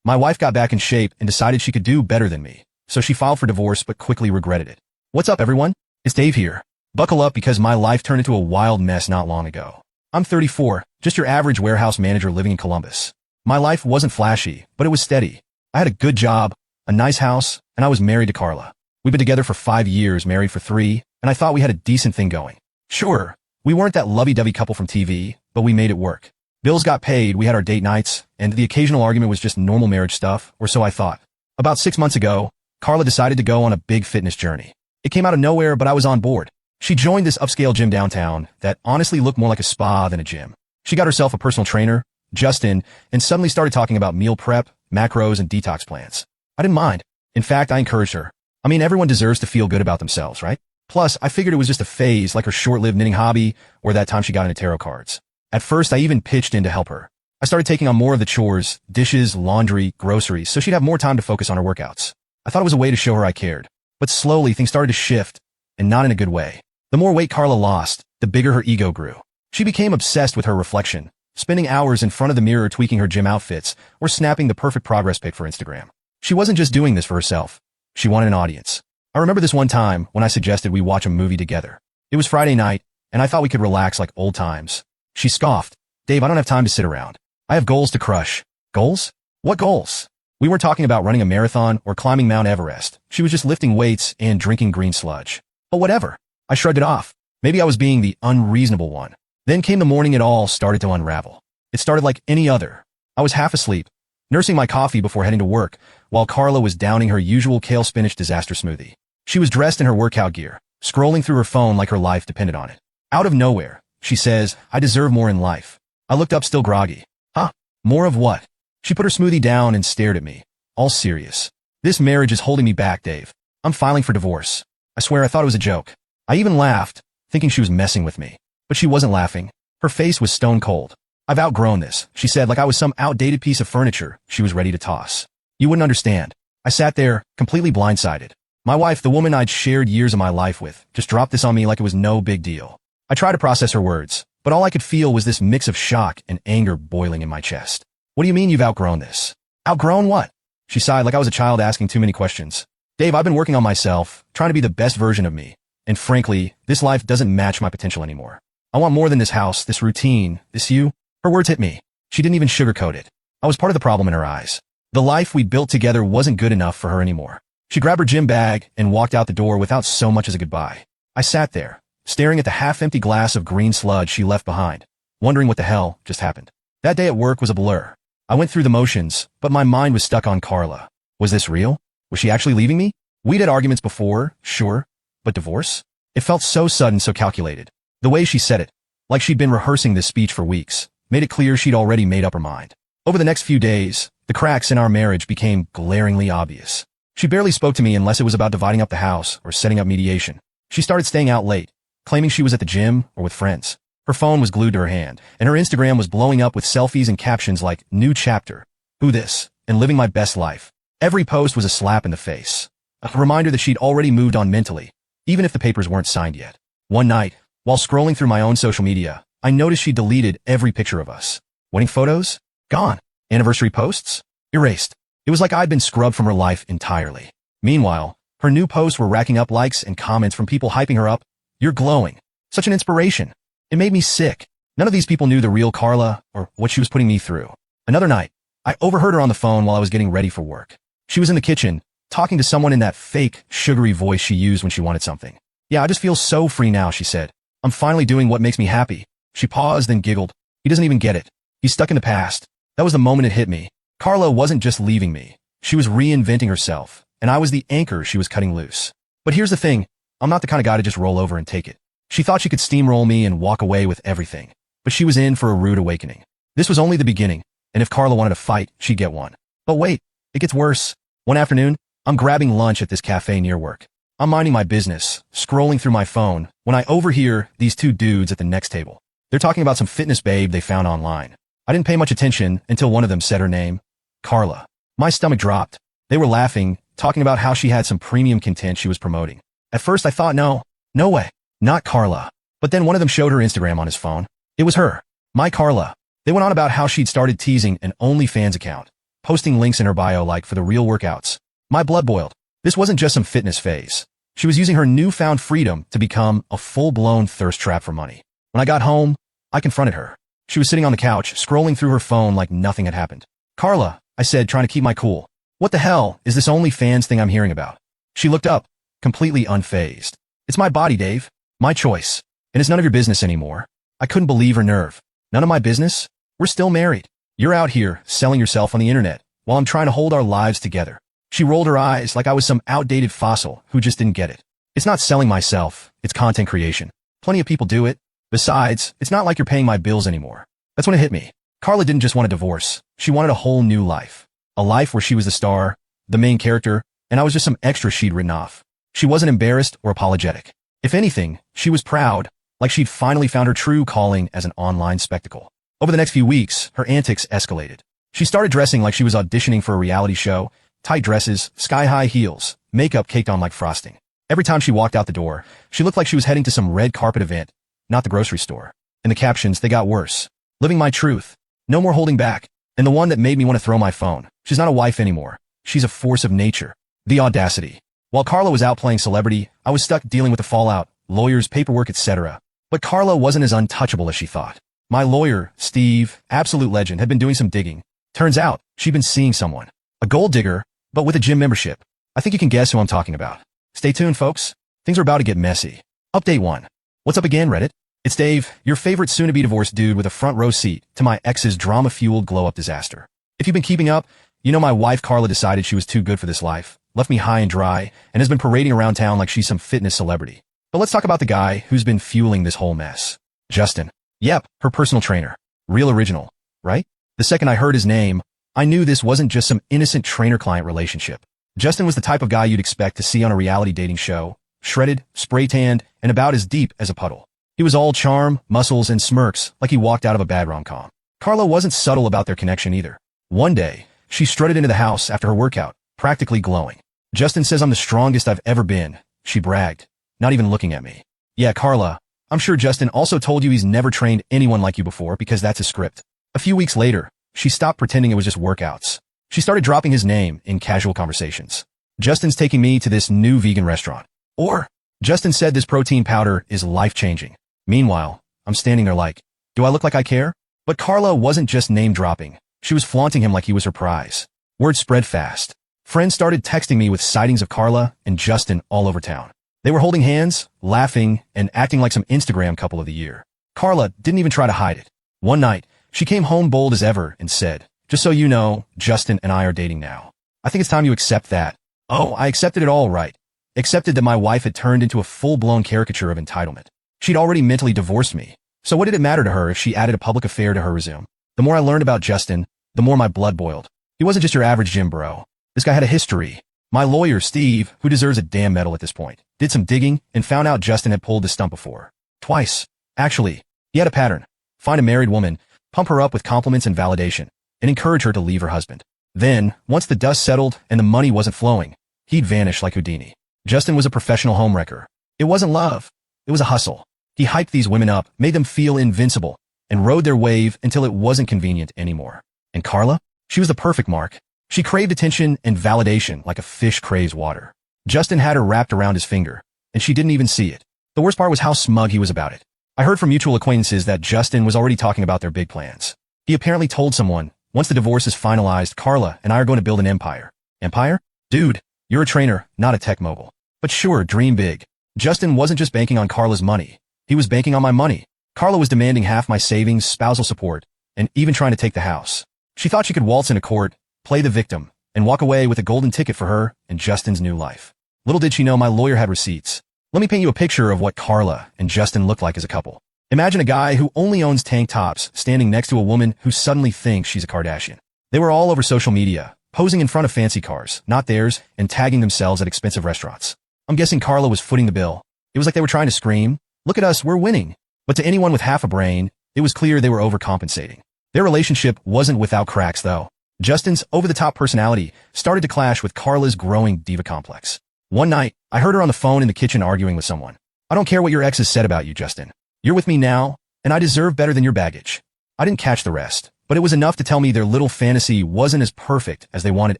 My wife got back in shape and decided she could do better than me, so she filed for divorce but quickly regretted it. What's up, everyone? It's Dave here. Buckle up because my life turned into a wild mess not long ago. I'm 34, just your average warehouse manager living in Columbus. My life wasn't flashy, but it was steady. I had a good job, a nice house, and I was married to Carla. We've been together for 5 years, married for 3, and I thought we had a decent thing going. Sure, we weren't that lovey-dovey couple from TV, but we made it work. Bills got paid, we had our date nights, and the occasional argument was just normal marriage stuff, or so I thought. About 6 months ago, Carla decided to go on a big fitness journey. It came out of nowhere, but I was on board. She joined this upscale gym downtown that honestly looked more like a spa than a gym. She got herself a personal trainer, Justin, and suddenly started talking about meal prep, macros, and detox plans. I didn't mind. In fact, I encouraged her. I mean, everyone deserves to feel good about themselves, right? Plus, I figured it was just a phase like her short-lived knitting hobby or that time she got into tarot cards. At first, I even pitched in to help her. I started taking on more of the chores, dishes, laundry, groceries, so she'd have more time to focus on her workouts. I thought it was a way to show her I cared. But slowly, things started to shift, and not in a good way. The more weight Carla lost, the bigger her ego grew. She became obsessed with her reflection, spending hours in front of the mirror tweaking her gym outfits or snapping the perfect progress pic for Instagram. She wasn't just doing this for herself. She wanted an audience. I remember this one time when I suggested we watch a movie together. It was Friday night, and I thought we could relax like old times. She scoffed. Dave, I don't have time to sit around. I have goals to crush. Goals? What goals? We weren't talking about running a marathon or climbing Mount Everest. She was just lifting weights and drinking green sludge. But whatever. I shrugged it off. Maybe I was being the unreasonable one. Then came the morning it all started to unravel. It started like any other. I was half asleep, nursing my coffee before heading to work, while Carla was downing her usual kale spinach disaster smoothie. She was dressed in her workout gear, scrolling through her phone like her life depended on it. Out of nowhere, she says, I deserve more in life. I looked up still groggy. Huh? More of what? She put her smoothie down and stared at me, all serious. This marriage is holding me back, Dave. I'm filing for divorce. I swear I thought it was a joke. I even laughed, thinking she was messing with me. But she wasn't laughing. Her face was stone cold. I've outgrown this, she said like I was some outdated piece of furniture she was ready to toss. You wouldn't understand. I sat there, completely blindsided. My wife, the woman I'd shared years of my life with, just dropped this on me like it was no big deal. I tried to process her words, but all I could feel was this mix of shock and anger boiling in my chest. What do you mean you've outgrown this? Outgrown what? She sighed like I was a child asking too many questions. Dave, I've been working on myself, trying to be the best version of me. And frankly, this life doesn't match my potential anymore. I want more than this house, this routine, this you. Her words hit me. She didn't even sugarcoat it. I was part of the problem in her eyes. The life we'd built together wasn't good enough for her anymore. She grabbed her gym bag and walked out the door without so much as a goodbye. I sat there, staring at the half-empty glass of green sludge she left behind, wondering what the hell just happened. That day at work was a blur. I went through the motions, but my mind was stuck on Carla. Was this real? Was she actually leaving me? We'd had arguments before, sure, but divorce? It felt so sudden, so calculated. The way she said it, like she'd been rehearsing this speech for weeks, made it clear she'd already made up her mind. Over the next few days, the cracks in our marriage became glaringly obvious. She barely spoke to me unless it was about dividing up the house or setting up mediation. She started staying out late, claiming she was at the gym or with friends. Her phone was glued to her hand, and her Instagram was blowing up with selfies and captions like, new chapter, who this, and living my best life. Every post was a slap in the face. A reminder that she'd already moved on mentally, even if the papers weren't signed yet. One night, while scrolling through my own social media, I noticed she deleted every picture of us. Wedding photos? Gone. Anniversary posts? Erased. It was like I'd been scrubbed from her life entirely. Meanwhile, her new posts were racking up likes and comments from people hyping her up. You're glowing. Such an inspiration. It made me sick. None of these people knew the real Carla or what she was putting me through. Another night, I overheard her on the phone while I was getting ready for work. She was in the kitchen, talking to someone in that fake, sugary voice she used when she wanted something. Yeah, I just feel so free now, she said. I'm finally doing what makes me happy. She paused, then giggled. He doesn't even get it. He's stuck in the past. That was the moment it hit me. Carla wasn't just leaving me. She was reinventing herself, and I was the anchor she was cutting loose. But here's the thing. I'm not the kind of guy to just roll over and take it. She thought she could steamroll me and walk away with everything. But she was in for a rude awakening. This was only the beginning, and if Carla wanted to fight, she'd get one. But wait, it gets worse. One afternoon, I'm grabbing lunch at this cafe near work. I'm minding my business, scrolling through my phone, when I overhear these two dudes at the next table. They're talking about some fitness babe they found online. I didn't pay much attention until one of them said her name, Carla. My stomach dropped. They were laughing, talking about how she had some premium content she was promoting. At first I thought, no way, not Carla. But then one of them showed her Instagram on his phone. It was her, my Carla. They went on about how she'd started teasing an OnlyFans account, posting links in her bio like for the real workouts. My blood boiled. This wasn't just some fitness phase. She was using her newfound freedom to become a full-blown thirst trap for money. When I got home, I confronted her. She was sitting on the couch, scrolling through her phone like nothing had happened. "Carla," I said, trying to keep my cool. "What the hell is this OnlyFans thing I'm hearing about?" She looked up, completely unfazed. "It's my body, Dave. My choice. And it's none of your business anymore." I couldn't believe her nerve. "None of my business? We're still married. You're out here selling yourself on the internet while I'm trying to hold our lives together." She rolled her eyes like I was some outdated fossil who just didn't get it. "It's not selling myself. It's content creation. Plenty of people do it. Besides, it's not like you're paying my bills anymore." That's when it hit me. Carla didn't just want a divorce. She wanted a whole new life. A life where she was the star, the main character, and I was just some extra she'd written off. She wasn't embarrassed or apologetic. If anything, she was proud, like she'd finally found her true calling as an online spectacle. Over the next few weeks, her antics escalated. She started dressing like she was auditioning for a reality show, tight dresses, sky-high heels, makeup caked on like frosting. Every time she walked out the door, she looked like she was heading to some red carpet event, not the grocery store. And the captions, they got worse. "Living my truth. No more holding back." And the one that made me want to throw my phone. "She's not a wife anymore. She's a force of nature." The audacity. While Carla was out playing celebrity, I was stuck dealing with the fallout, lawyers, paperwork, etc. But Carla wasn't as untouchable as she thought. My lawyer, Steve, absolute legend, had been doing some digging. Turns out, she'd been seeing someone. A gold digger, but with a gym membership. I think you can guess who I'm talking about. Stay tuned, folks. Things are about to get messy. Update 1. What's up again, Reddit? It's Dave, your favorite soon-to-be divorced dude with a front row seat to my ex's drama-fueled glow-up disaster. If you've been keeping up, you know my wife Carla decided she was too good for this life, left me high and dry, and has been parading around town like she's some fitness celebrity. But let's talk about the guy who's been fueling this whole mess. Justin. Yep, her personal trainer. Real original, right? The second I heard his name, I knew this wasn't just some innocent trainer-client relationship. Justin was the type of guy you'd expect to see on a reality dating show, shredded, spray-tanned, and about as deep as a puddle. He was all charm, muscles, and smirks like he walked out of a bad rom-com. Carla wasn't subtle about their connection either. One day, she strutted into the house after her workout, practically glowing. "Justin says I'm the strongest I've ever been," she bragged, not even looking at me. "Yeah, Carla, I'm sure Justin also told you he's never trained anyone like you before because that's his script." A few weeks later, she stopped pretending it was just workouts. She started dropping his name in casual conversations. "Justin's taking me to this new vegan restaurant." Or, "Justin said this protein powder is life-changing." Meanwhile, I'm standing there like, do I look like I care? But Carla wasn't just name-dropping. She was flaunting him like he was her prize. Word spread fast. Friends started texting me with sightings of Carla and Justin all over town. They were holding hands, laughing, and acting like some Instagram couple of the year. Carla didn't even try to hide it. One night, she came home bold as ever and said, "Just so you know, Justin and I are dating now. I think it's time you accept that." Oh, I accepted it all right. Accepted that my wife had turned into a full-blown caricature of entitlement. She'd already mentally divorced me. So what did it matter to her if she added a public affair to her resume? The more I learned about Justin, the more my blood boiled. He wasn't just your average gym bro. This guy had a history. My lawyer, Steve, who deserves a damn medal at this point, did some digging and found out Justin had pulled the stunt before. Twice. Actually, he had a pattern. Find a married woman, pump her up with compliments and validation, and encourage her to leave her husband. Then, once the dust settled and the money wasn't flowing, he'd vanish like Houdini. Justin was a professional homewrecker. It wasn't love. It was a hustle. He hyped these women up, made them feel invincible, and rode their wave until it wasn't convenient anymore. And Carla? She was the perfect mark. She craved attention and validation like a fish craves water. Justin had her wrapped around his finger, and she didn't even see it. The worst part was how smug he was about it. I heard from mutual acquaintances that Justin was already talking about their big plans. He apparently told someone, once the divorce is finalized, Carla and I are going to build an empire. Empire? Dude, you're a trainer, not a tech mogul. But sure, dream big. Justin wasn't just banking on Carla's money. He was banking on my money. Carla was demanding half my savings, spousal support, and even trying to take the house. She thought she could waltz into court, play the victim, and walk away with a golden ticket for her and Justin's new life. Little did she know my lawyer had receipts. Let me paint you a picture of what Carla and Justin looked like as a couple. Imagine a guy who only owns tank tops standing next to a woman who suddenly thinks she's a Kardashian. They were all over social media, posing in front of fancy cars, not theirs, and tagging themselves at expensive restaurants. I'm guessing Carla was footing the bill. It was like they were trying to scream, "Look at us, we're winning." But to anyone with half a brain, it was clear they were overcompensating. Their relationship wasn't without cracks, though. Justin's over-the-top personality started to clash with Carla's growing diva complex. One night, I heard her on the phone in the kitchen arguing with someone. "I don't care what your ex has said about you, Justin. You're with me now, and I deserve better than your baggage." I didn't catch the rest, but it was enough to tell me their little fantasy wasn't as perfect as they wanted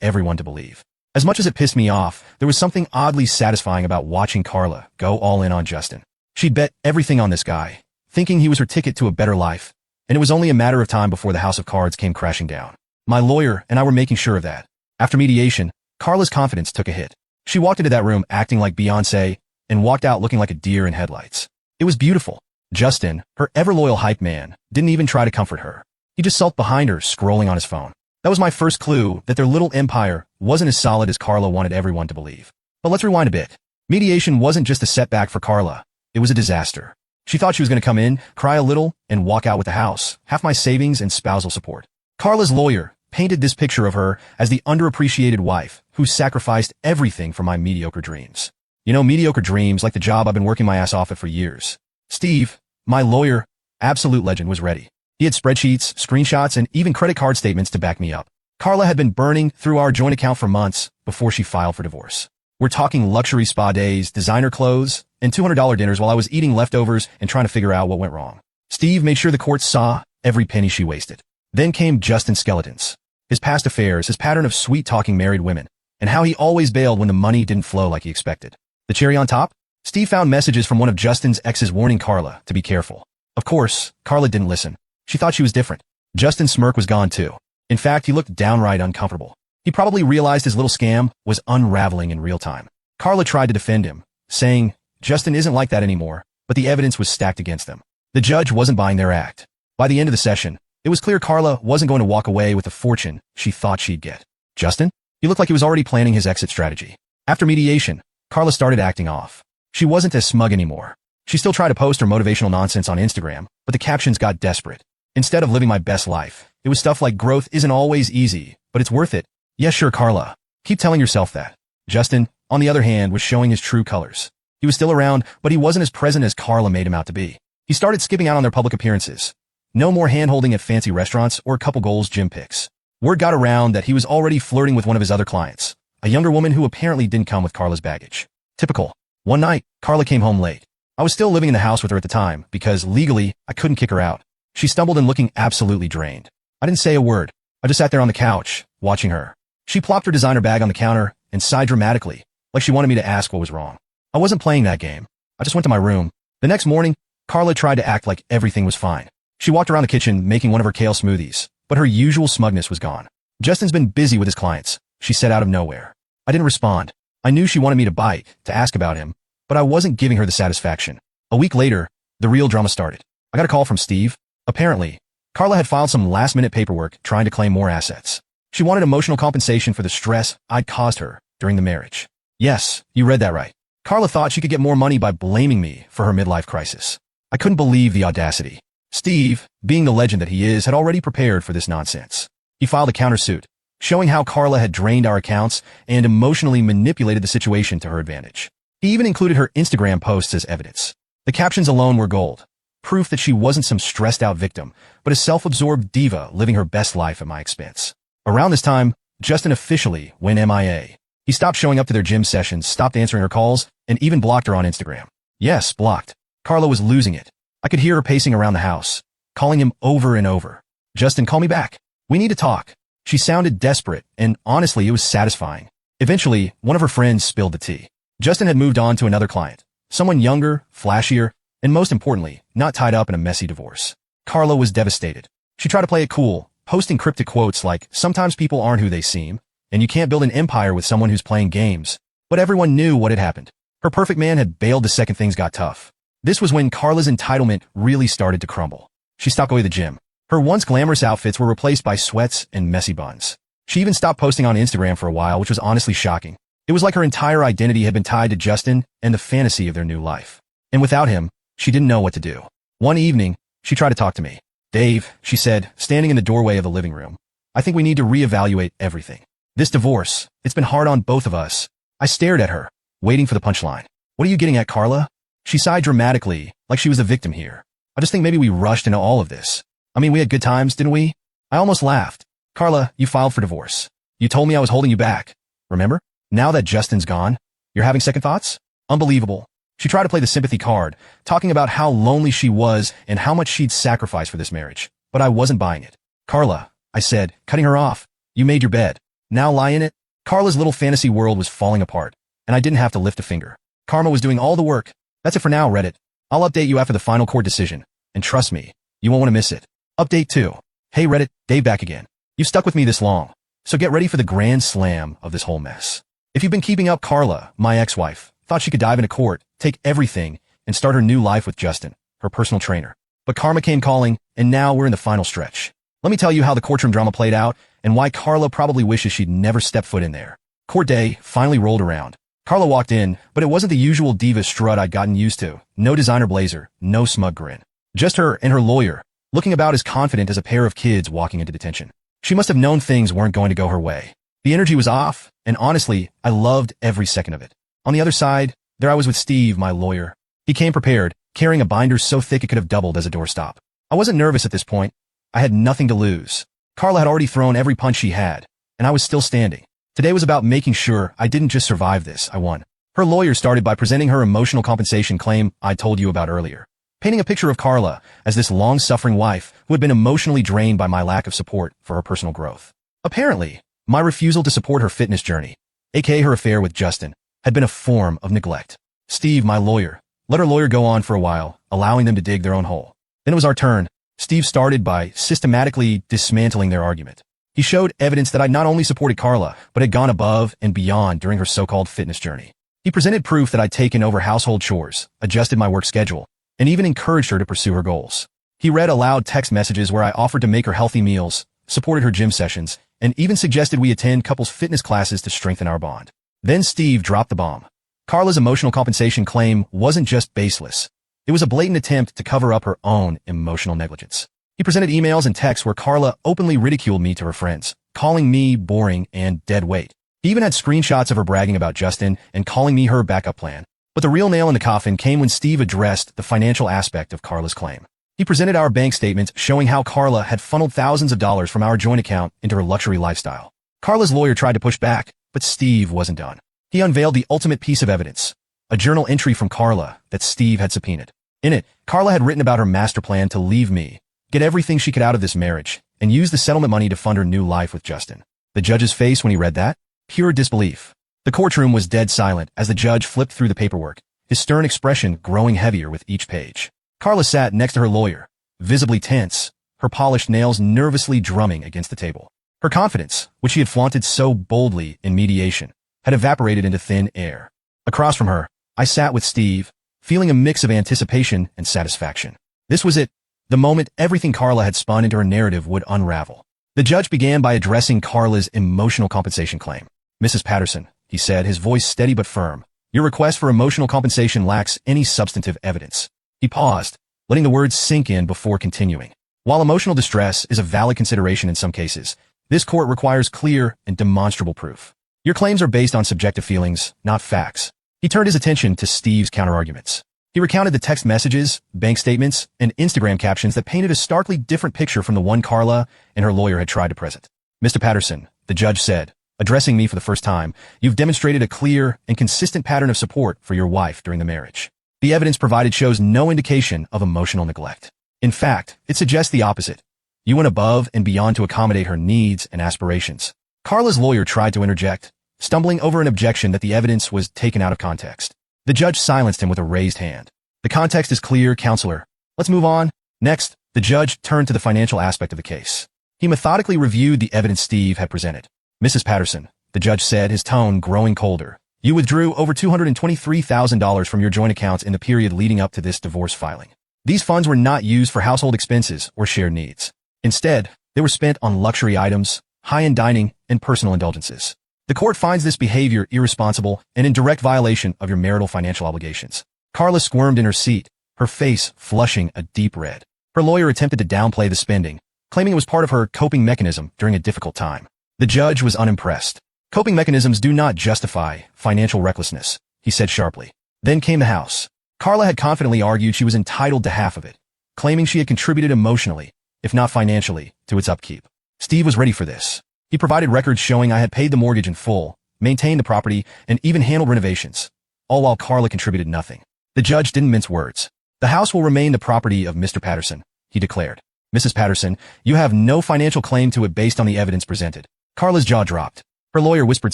everyone to believe. As much as it pissed me off, there was something oddly satisfying about watching Carla go all in on Justin. She'd bet everything on this guy, thinking he was her ticket to a better life, and it was only a matter of time before the house of cards came crashing down. My lawyer and I were making sure of that. After mediation, Carla's confidence took a hit. She walked into that room acting like Beyoncé and walked out looking like a deer in headlights. It was beautiful. Justin, her ever-loyal hype man, didn't even try to comfort her. He just sulked behind her, scrolling on his phone. That was my first clue that their little empire wasn't as solid as Carla wanted everyone to believe. But let's rewind a bit. Mediation wasn't just a setback for Carla. It was a disaster. She thought she was going to come in, cry a little, and walk out with the house, half my savings and spousal support. Carla's lawyer painted this picture of her as the underappreciated wife who sacrificed everything for my mediocre dreams. You know, mediocre dreams like the job I've been working my ass off at for years. Steve, my lawyer, absolute legend, was ready. He had spreadsheets, screenshots, and even credit card statements to back me up. Carla had been burning through our joint account for months before she filed for divorce. We're talking luxury spa days, designer clothes, and $200 dinners while I was eating leftovers and trying to figure out what went wrong. Steve made sure the courts saw every penny she wasted. Then came Justin's skeletons. His past affairs, his pattern of sweet-talking married women, and how he always bailed when the money didn't flow like he expected. The cherry on top? Steve found messages from one of Justin's exes warning Carla to be careful. Of course, Carla didn't listen. She thought she was different. Justin's smirk was gone too. In fact, he looked downright uncomfortable. He probably realized his little scam was unraveling in real time. Carla tried to defend him, saying, Justin isn't like that anymore, but the evidence was stacked against them. The judge wasn't buying their act. By the end of the session, it was clear Carla wasn't going to walk away with the fortune she thought she'd get. Justin? He looked like he was already planning his exit strategy. After mediation, Carla started acting off. She wasn't as smug anymore. She still tried to post her motivational nonsense on Instagram, but the captions got desperate. Instead of living my best life, it was stuff like growth isn't always easy, but it's worth it. Yes, sure, Carla. Keep telling yourself that. Justin, on the other hand, was showing his true colors. He was still around, but he wasn't as present as Carla made him out to be. He started skipping out on their public appearances. No more hand-holding at fancy restaurants or couple goals gym pics. Word got around that he was already flirting with one of his other clients, a younger woman who apparently didn't come with Carla's baggage. Typical. One night, Carla came home late. I was still living in the house with her at the time because, legally, I couldn't kick her out. She stumbled in looking absolutely drained. I didn't say a word. I just sat there on the couch, watching her. She plopped her designer bag on the counter and sighed dramatically, like she wanted me to ask what was wrong. I wasn't playing that game. I just went to my room. The next morning, Carla tried to act like everything was fine. She walked around the kitchen making one of her kale smoothies, but her usual smugness was gone. Justin's been busy with his clients, she said out of nowhere. I didn't respond. I knew she wanted me to bite, to ask about him, but I wasn't giving her the satisfaction. A week later, the real drama started. I got a call from Steve. Apparently, Carla had filed some last-minute paperwork trying to claim more assets. She wanted emotional compensation for the stress I'd caused her during the marriage. Yes, you read that right. Carla thought she could get more money by blaming me for her midlife crisis. I couldn't believe the audacity. Steve, being the legend that he is, had already prepared for this nonsense. He filed a countersuit, showing how Carla had drained our accounts and emotionally manipulated the situation to her advantage. He even included her Instagram posts as evidence. The captions alone were gold. Proof that she wasn't some stressed-out victim, but a self-absorbed diva living her best life at my expense. Around this time, Justin officially went MIA. He stopped showing up to their gym sessions, stopped answering her calls, and even blocked her on Instagram. Yes, blocked. Carla was losing it. I could hear her pacing around the house, calling him over and over. Justin, call me back. We need to talk. She sounded desperate, and honestly, it was satisfying. Eventually, one of her friends spilled the tea. Justin had moved on to another client, someone younger, flashier, and most importantly, not tied up in a messy divorce. Carla was devastated. She tried to play it cool, posting cryptic quotes like, sometimes people aren't who they seem, and you can't build an empire with someone who's playing games. But everyone knew what had happened. Her perfect man had bailed the second things got tough. This was when Carla's entitlement really started to crumble. She stopped going to the gym. Her once glamorous outfits were replaced by sweats and messy buns. She even stopped posting on Instagram for a while, which was honestly shocking. It was like her entire identity had been tied to Justin and the fantasy of their new life. And without him, she didn't know what to do. One evening, she tried to talk to me. Dave, she said, standing in the doorway of the living room, I think we need to reevaluate everything. This divorce, it's been hard on both of us. I stared at her, waiting for the punchline. What are you getting at, Carla? She sighed dramatically, like she was the victim here. I just think maybe we rushed into all of this. I mean, we had good times, didn't we? I almost laughed. Carla, you filed for divorce. You told me I was holding you back. Remember? Now that Justin's gone, you're having second thoughts? Unbelievable. She tried to play the sympathy card, talking about how lonely she was and how much she'd sacrificed for this marriage. But I wasn't buying it. Carla, I said, cutting her off. You made your bed. Now lie in it. Carla's little fantasy world was falling apart, and I didn't have to lift a finger. Karma was doing all the work. That's it for now, Reddit. I'll update you after the final court decision, and trust me, you won't want to miss it. Update 2. Hey Reddit, Dave back again. You've stuck with me this long, so get ready for the grand slam of this whole mess. If you've been keeping up, Carla, my ex-wife, thought she could dive into court, take everything, and start her new life with Justin, her personal trainer. But karma came calling, and now we're in the final stretch. Let me tell you how the courtroom drama played out, and why Carla probably wishes she'd never stepped foot in there. Court day finally rolled around. Carla walked in, but it wasn't the usual diva strut I'd gotten used to. No designer blazer, no smug grin. Just her and her lawyer, looking about as confident as a pair of kids walking into detention. She must have known things weren't going to go her way. The energy was off, and honestly, I loved every second of it. On the other side, there I was with Steve, my lawyer. He came prepared, carrying a binder so thick it could have doubled as a doorstop. I wasn't nervous at this point. I had nothing to lose. Carla had already thrown every punch she had, and I was still standing. Today was about making sure I didn't just survive this, I won. Her lawyer started by presenting her emotional compensation claim I told you about earlier, painting a picture of Carla as this long-suffering wife who had been emotionally drained by my lack of support for her personal growth. Apparently, my refusal to support her fitness journey, aka her affair with Justin, had been a form of neglect. Steve, my lawyer, let her lawyer go on for a while, allowing them to dig their own hole. Then it was our turn. Steve started by systematically dismantling their argument. He showed evidence that I'd not only supported Carla, but had gone above and beyond during her so-called fitness journey. He presented proof that I'd taken over household chores, adjusted my work schedule, and even encouraged her to pursue her goals. He read aloud text messages where I offered to make her healthy meals, supported her gym sessions, and even suggested we attend couples fitness classes to strengthen our bond. Then Steve dropped the bomb. Carla's emotional compensation claim wasn't just baseless. It was a blatant attempt to cover up her own emotional negligence. He presented emails and texts where Carla openly ridiculed me to her friends, calling me boring and dead weight. He even had screenshots of her bragging about Justin and calling me her backup plan. But the real nail in the coffin came when Steve addressed the financial aspect of Carla's claim. He presented our bank statements showing how Carla had funneled thousands of dollars from our joint account into her luxury lifestyle. Carla's lawyer tried to push back, but Steve wasn't done. He unveiled the ultimate piece of evidence, a journal entry from Carla that Steve had subpoenaed. In it, Carla had written about her master plan to leave me, get everything she could out of this marriage, and use the settlement money to fund her new life with Justin. The judge's face when he read that? Pure disbelief. The courtroom was dead silent as the judge flipped through the paperwork, his stern expression growing heavier with each page. Carla sat next to her lawyer, visibly tense, her polished nails nervously drumming against the table. Her confidence, which she had flaunted so boldly in mediation, had evaporated into thin air. Across from her, I sat with Steve, feeling a mix of anticipation and satisfaction. This was it, the moment everything Carla had spun into her narrative would unravel. The judge began by addressing Carla's emotional compensation claim. Mrs. Patterson, he said, his voice steady but firm, your request for emotional compensation lacks any substantive evidence. He paused, letting the words sink in before continuing. While emotional distress is a valid consideration in some cases, this court requires clear and demonstrable proof. Your claims are based on subjective feelings, not facts. He turned his attention to Steve's counterarguments. He recounted the text messages, bank statements, and Instagram captions that painted a starkly different picture from the one Carla and her lawyer had tried to present. Mr. Patterson, the judge said, addressing me for the first time, you've demonstrated a clear and consistent pattern of support for your wife during the marriage. The evidence provided shows no indication of emotional neglect. In fact, it suggests the opposite. You went above and beyond to accommodate her needs and aspirations. Carla's lawyer tried to interject, stumbling over an objection that the evidence was taken out of context. The judge silenced him with a raised hand. The context is clear, counselor. Let's move on. Next, the judge turned to the financial aspect of the case. He methodically reviewed the evidence Steve had presented. Mrs. Patterson, the judge said, his tone growing colder. You withdrew over $223,000 from your joint accounts in the period leading up to this divorce filing. These funds were not used for household expenses or shared needs. Instead, they were spent on luxury items, high-end dining, and personal indulgences. The court finds this behavior irresponsible and in direct violation of your marital financial obligations. Carla squirmed in her seat, her face flushing a deep red. Her lawyer attempted to downplay the spending, claiming it was part of her coping mechanism during a difficult time. The judge was unimpressed. Coping mechanisms do not justify financial recklessness, he said sharply. Then came the house. Carla had confidently argued she was entitled to half of it, claiming she had contributed emotionally, if not financially, to its upkeep. Steve was ready for this. He provided records showing I had paid the mortgage in full, maintained the property, and even handled renovations, all while Carla contributed nothing. The judge didn't mince words. The house will remain the property of Mr. Patterson, he declared. Mrs. Patterson, you have no financial claim to it based on the evidence presented. Carla's jaw dropped. Her lawyer whispered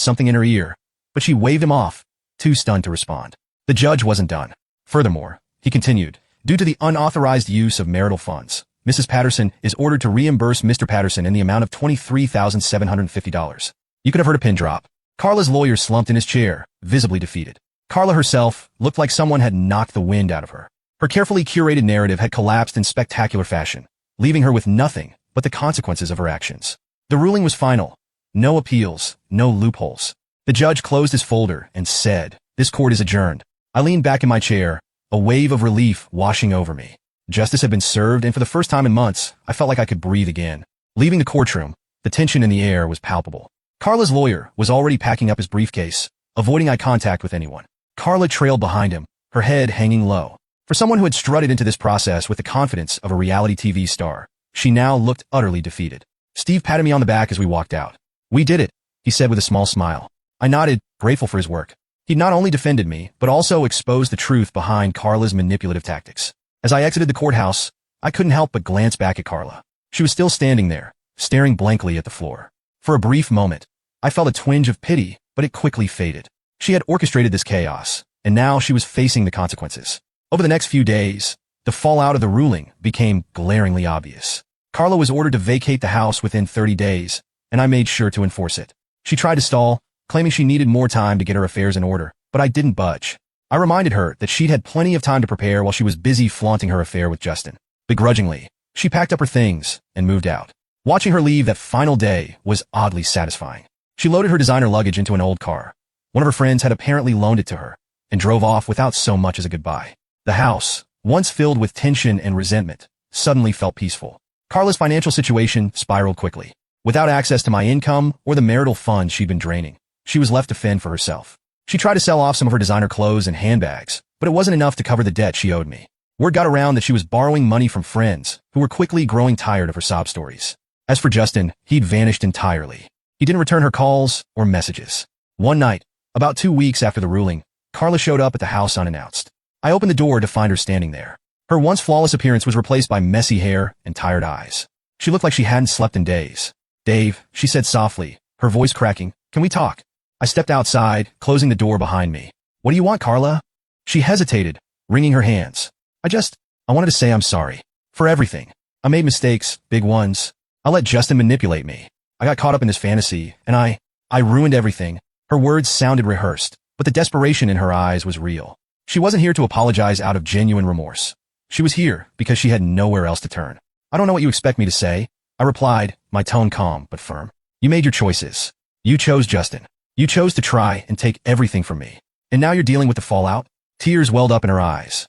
something in her ear, but she waved him off, too stunned to respond. The judge wasn't done. Furthermore, he continued, due to the unauthorized use of marital funds, Mrs. Patterson is ordered to reimburse Mr. Patterson in the amount of $23,750. You could have heard a pin drop. Carla's lawyer slumped in his chair, visibly defeated. Carla herself looked like someone had knocked the wind out of her. Her carefully curated narrative had collapsed in spectacular fashion, leaving her with nothing but the consequences of her actions. The ruling was final. No appeals, no loopholes. The judge closed his folder and said, "This court is adjourned." I leaned back in my chair, a wave of relief washing over me. Justice had been served, and for the first time in months, I felt like I could breathe again. Leaving the courtroom, the tension in the air was palpable. Carla's lawyer was already packing up his briefcase, avoiding eye contact with anyone. Carla trailed behind him, her head hanging low. For someone who had strutted into this process with the confidence of a reality TV star, she now looked utterly defeated. Steve patted me on the back as we walked out. "We did it," he said with a small smile. I nodded, grateful for his work. He'd not only defended me, but also exposed the truth behind Carla's manipulative tactics. As I exited the courthouse, I couldn't help but glance back at Carla. She was still standing there, staring blankly at the floor. For a brief moment, I felt a twinge of pity, but it quickly faded. She had orchestrated this chaos, and now she was facing the consequences. Over the next few days, the fallout of the ruling became glaringly obvious. Carla was ordered to vacate the house within 30 days, and I made sure to enforce it. She tried to stall, claiming she needed more time to get her affairs in order, but I didn't budge. I reminded her that she'd had plenty of time to prepare while she was busy flaunting her affair with Justin. Begrudgingly, she packed up her things and moved out. Watching her leave that final day was oddly satisfying. She loaded her designer luggage into an old car. One of her friends had apparently loaned it to her, and drove off without so much as a goodbye. The house, once filled with tension and resentment, suddenly felt peaceful. Carla's financial situation spiraled quickly. Without access to my income or the marital funds she'd been draining, she was left to fend for herself. She tried to sell off some of her designer clothes and handbags, but it wasn't enough to cover the debt she owed me. Word got around that she was borrowing money from friends who were quickly growing tired of her sob stories. As for Justin, he'd vanished entirely. He didn't return her calls or messages. One night, about 2 weeks after the ruling, Carla showed up at the house unannounced. I opened the door to find her standing there. Her once flawless appearance was replaced by messy hair and tired eyes. She looked like she hadn't slept in days. "Dave," she said softly, her voice cracking, "can we talk?" I stepped outside, closing the door behind me. "What do you want, Carla?" She hesitated, wringing her hands. I wanted to say I'm sorry. For everything. I made mistakes, big ones. I let Justin manipulate me. I got caught up in his fantasy, and I ruined everything." Her words sounded rehearsed, but the desperation in her eyes was real. She wasn't here to apologize out of genuine remorse. She was here because she had nowhere else to turn. "I don't know what you expect me to say," I replied, my tone calm but firm. "You made your choices. You chose Justin. You chose to try and take everything from me. And now you're dealing with the fallout?" Tears welled up in her eyes.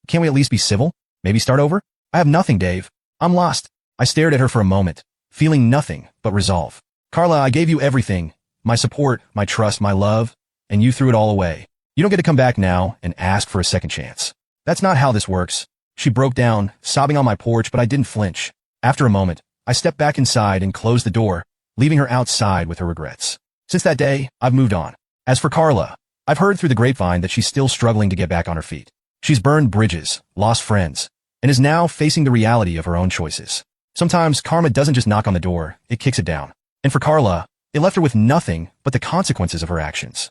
Can't we at least be civil? Maybe start over? "I have nothing, Dave. I'm lost." I stared at her for a moment, feeling nothing but resolve. "Carla, I gave you everything. My support, my trust, my love, and you threw it all away. You don't get to come back now and ask for a second chance. That's not how this works." She broke down, sobbing on my porch, but I didn't flinch. After a moment, I stepped back inside and closed the door, leaving her outside with her regrets. Since that day, I've moved on. As for Carla, I've heard through the grapevine that she's still struggling to get back on her feet. She's burned bridges, lost friends, and is now facing the reality of her own choices. Sometimes karma doesn't just knock on the door, it kicks it down. And for Carla, it left her with nothing but the consequences of her actions.